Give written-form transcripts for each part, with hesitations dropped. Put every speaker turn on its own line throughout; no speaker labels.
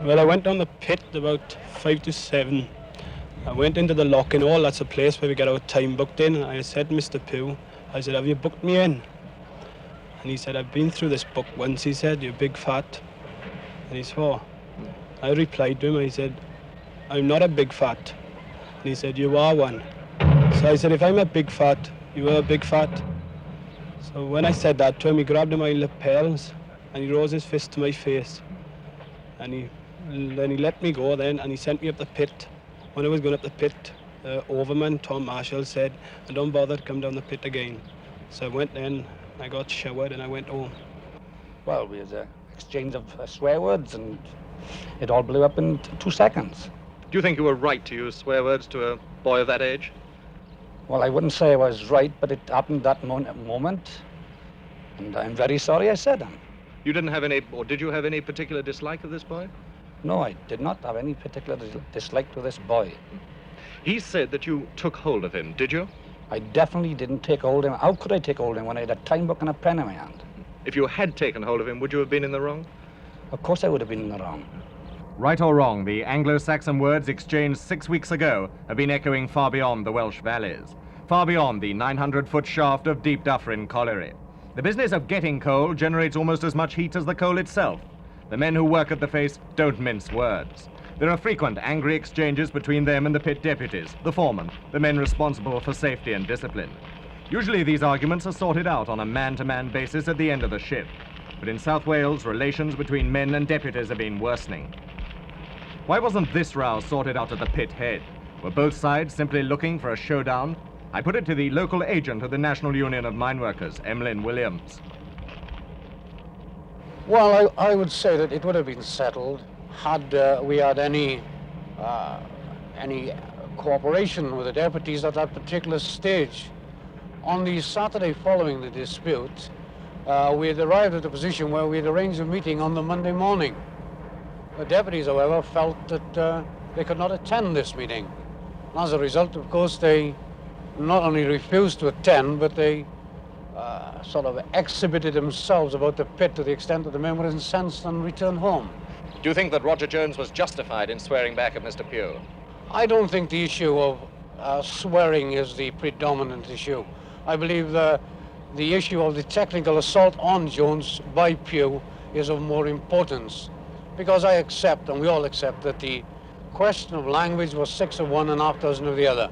Well, I went down the pit about 5 to 7. I went into the lock-in hall. That's a place where we get our time booked in. And I said, Mr. Puw, I said, have you booked me in? And he said, I've been through this book once, he said, you're big fat. And he swore. I replied to him, I said, I'm not a big fat. And he said, you are one. So I said, if I'm a big fat, you are a big fat. So when I said that to him, he grabbed my lapels and he rose his fist to my face. And then he let me go then, and he sent me up the pit. When I was going up the pit, overman Tom Marshall said, don't bother to come down the pit again. So I went in, I got showered, and I went home.
Well, we had an exchange of swear words, and it all blew up in 2 seconds.
Do you think you were right to use swear words to a boy of that age?
Well, I wouldn't say I was right, but it happened that moment, and I'm very sorry I said them.
You didn't have any, or did you have any particular dislike of this boy?
No, I did not have any particular dislike to this boy.
He said that you took hold of him, did you?
I definitely didn't take hold of him. How could I take hold of him when I had a time book and a pen in my hand?
If you had taken hold of him, would you have been in the wrong?
Of course I would have been in the wrong.
Right or wrong, the Anglo-Saxon words exchanged 6 weeks ago have been echoing far beyond the Welsh valleys, far beyond the 900-foot shaft of deep Duffryn Colliery. The business of getting coal generates almost as much heat as the coal itself. The men who work at the face don't mince words. There are frequent angry exchanges between them and the pit deputies, the foreman, the men responsible for safety and discipline. Usually these arguments are sorted out on a man-to-man basis at the end of the shift. But in South Wales, relations between men and deputies have been worsening. Why wasn't this row sorted out at the pit head? Were both sides simply looking for a showdown? I put it to the local agent of the National Union of Mineworkers, Emlyn Williams.
Well, I would say that it would have been settled had we had any cooperation with the deputies at that particular stage. On the Saturday following the dispute, we had arrived at a position where we had arranged a meeting on the Monday morning. The deputies, however, felt that they could not attend this meeting. And as a result, of course, they not only refused to attend, but they sort of exhibited themselves about the pit to the extent that the men were incensed and returned home.
Do you think that Roger Jones was justified in swearing back at Mr. Puw?
I don't think the issue of swearing is the predominant issue. I believe the issue of the technical assault on Jones by Puw is of more importance, because I accept, and we all accept, that the question of language was 6 of one and half dozen of the other.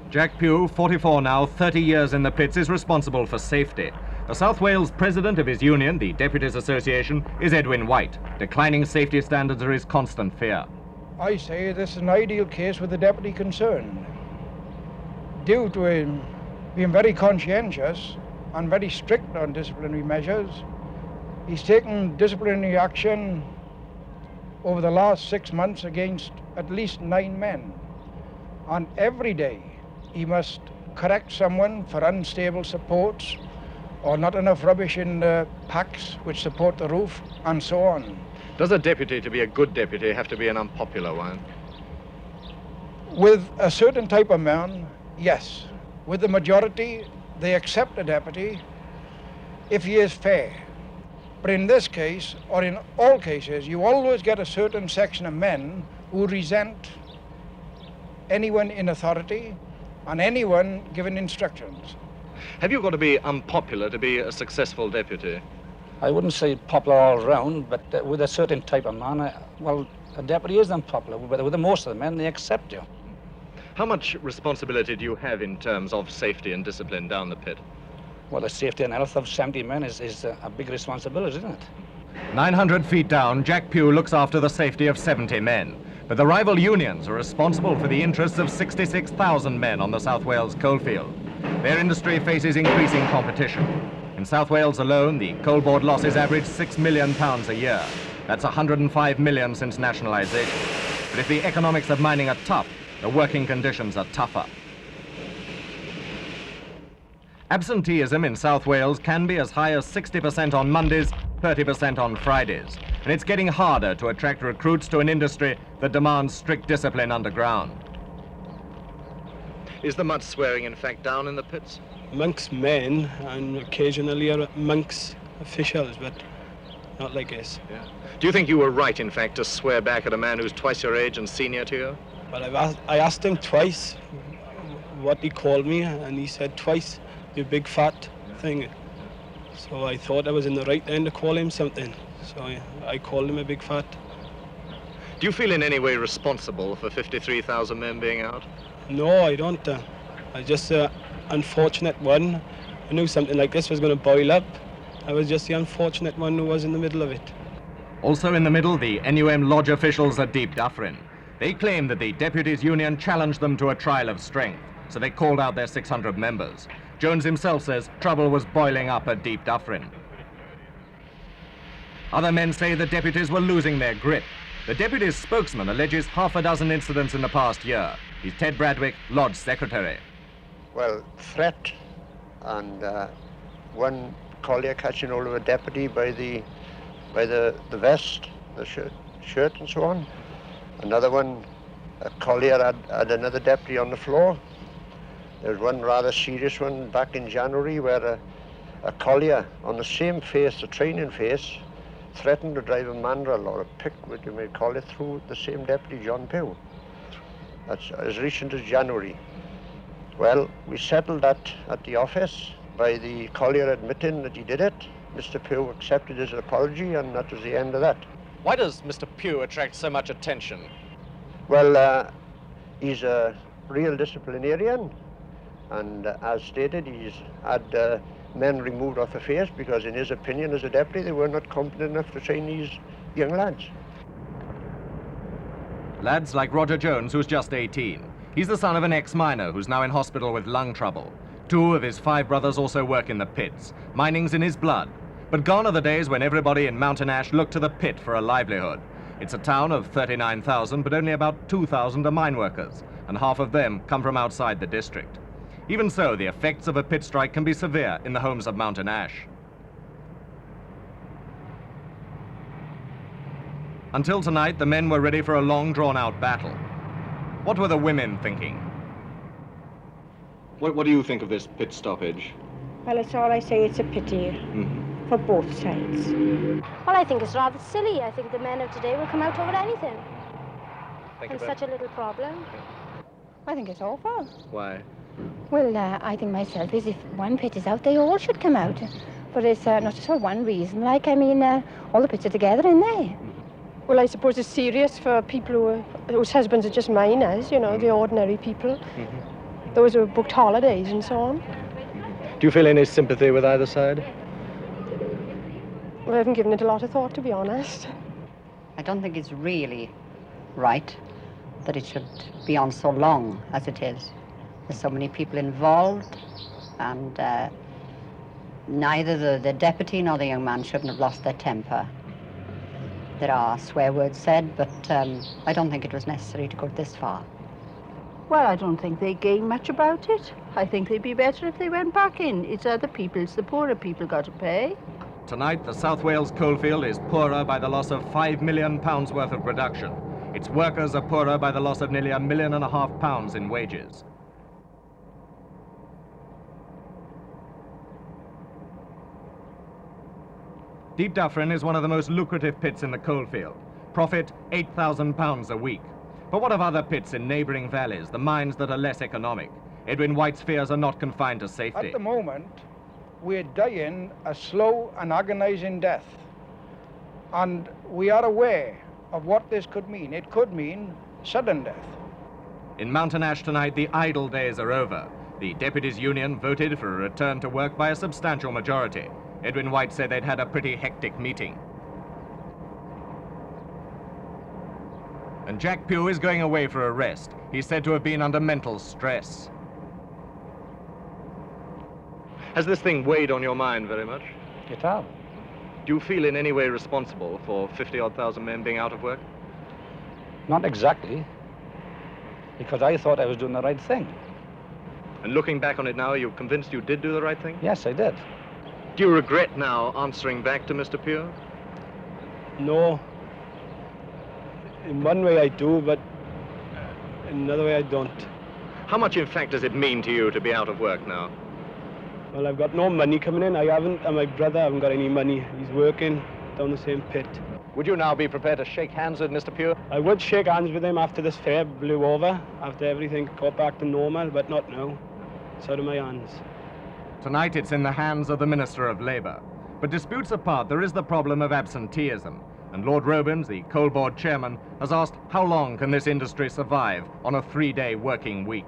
Jack Puw, 44 now, 30 years in the pits, is responsible for safety. The South Wales president of his union, the Deputies Association, is Edwin White. Declining safety standards are his constant fear.
I say this is an ideal case with the deputy concerned. Due to him being very conscientious and very strict on disciplinary measures, he's taken disciplinary action over the last 6 months against at least 9 men. And every day he must correct someone for unstable supports or not enough rubbish in the packs which support the roof, and so on.
Does a deputy, to be a good deputy, have to be an unpopular one?
With a certain type of man, yes. With the majority, they accept a deputy if he is fair. But in this case, or in all cases, you always get a certain section of men who resent anyone in authority and anyone given instructions.
Have you got to be unpopular to be a successful deputy?
I wouldn't say popular all round, but with a certain type of man, well, a deputy is unpopular. With the most of the men, they accept you.
How much responsibility do you have in terms of safety and discipline down the pit?
Well, the safety and health of 70 men is a big responsibility, isn't it?
900 feet down, Jack Puw looks after the safety of 70 men. But the rival unions are responsible for the interests of 66,000 men on the South Wales coalfield. Their industry faces increasing competition. In South Wales alone, the coal board losses average £6 million a year. That's 105 million since nationalisation. But if the economics of mining are tough, the working conditions are tougher. Absenteeism in South Wales can be as high as 60% on Mondays, 30% on Fridays. And it's getting harder to attract recruits to an industry that demands strict discipline underground.
Is there much swearing, in fact, down in the pits?
Amongst men and occasionally amongst officials, but not like this.
Yeah. Do you think you were right, in fact, to swear back at a man who's twice your age and senior to you?
But I asked him twice what he called me, and he said twice, "You big fat thing." So I thought I was in the right then to call him something. So I called him a big fat.
Do you feel in any way responsible for 53,000 men being out?
No, I don't. I just unfortunate one. I knew something like this was going to boil up. I was just the unfortunate one who was in the middle of it.
Also in the middle, the NUM lodge officials at Deep Duffryn. They claim that the Deputies' Union challenged them to a trial of strength, so they called out their 600 members. Jones himself says trouble was boiling up at Deep Duffryn. Other men say the deputies were losing their grip. The deputies' spokesman alleges half a dozen incidents in the past year. He's Ted Bradwick, Lodge Secretary.
Well, threat and one collier catching hold of a deputy by the vest, the shirt and so on. Another one, a collier had another deputy on the floor. There was one rather serious one back in January where a collier on the same face, the training face, threatened to drive a mandrel or a pick, what you may call it, through the same deputy, John Puw. That's as recent as January. Well, we settled that at the office by the collier admitting that he did it. Mr. Puw accepted his apology, and that was the end of that.
Why does Mr. Puw attract so much attention?
Well, he's a real disciplinarian, and as stated, he's had men removed off the face because, in his opinion as a deputy, they were not competent enough to train these young lads.
Lads like Roger Jones, who's just 18. He's the son of an ex-miner who's now in hospital with lung trouble. 2 of his 5 brothers also work in the pits. Mining's in his blood. But gone are the days when everybody in Mountain Ash looked to the pit for a livelihood. It's a town of 39,000, but only about 2,000 are mine workers, and half of them come from outside the district. Even so, the effects of a pit strike can be severe in the homes of Mountain Ash. Until tonight, the men were ready for a long, drawn-out battle. What were the women thinking?
What do you think of this pit stoppage?
Well, it's all I say, it's a pity for both sides.
Well, I think it's rather silly. I think the men of today will come out over anything. It's such a little problem.
I think it's awful.
Why?
Well, I think myself is if one pit is out, they all should come out. But it's not just for one reason. Like, I mean, all the pits are together in there.
Well, I suppose it's serious for people whose husbands are just miners, you know, the ordinary people. Those who have booked holidays and so on.
Do you feel any sympathy with either side?
Well, I haven't given it a lot of thought, to be honest.
I don't think it's really right that it should be on so long as it is. There's so many people involved, and neither the deputy nor the young man shouldn't have lost their temper. There are swear words said, but I don't think it was necessary to go this far.
Well, I don't think they gain much about it. I think they'd be better if they went back in. It's other people, it's the poorer people got to pay.
Tonight, the South Wales coalfield is poorer by the loss of £5 million worth of production. Its workers are poorer by the loss of nearly £1.5 million in wages. Deep Duffryn is one of the most lucrative pits in the coalfield. Profit £8,000 a week. But what of other pits in neighbouring valleys, the mines that are less economic? Edwin White's fears are not confined to safety.
At the moment, we're dying a slow and agonizing death. And we are aware of what this could mean. It could mean sudden death.
In Mountain Ash tonight, the idle days are over. The Deputies' Union voted for a return to work by a substantial majority. Edwin White said they'd had a pretty hectic meeting. And Jack Puw is going away for a rest. He's said to have been under mental stress.
Has this thing weighed on your mind very much?
It has.
Do you feel in any way responsible for 50-odd thousand men being out of work?
Not exactly, because I thought I was doing the right thing.
And looking back on it now, are you convinced you did do the right thing?
Yes, I did.
Do you regret now answering back to Mr. Puw?
No. In one way I do, but in another way I don't.
How much, in fact, does it mean to you to be out of work now?
Well, I've got no money coming in. I haven't, and my brother haven't got any money. He's working. down the same pit.
Would you now be prepared to shake hands with Mr. Puw?
I would shake hands with him after this fair blew over, after everything got back to normal, but not now. It's out of my hands.
Tonight it's in the hands of the Minister of Labour. But disputes apart, there is the problem of absenteeism. And Lord Robins, the Coal Board chairman, has asked how long can this industry survive on a 3-day working week?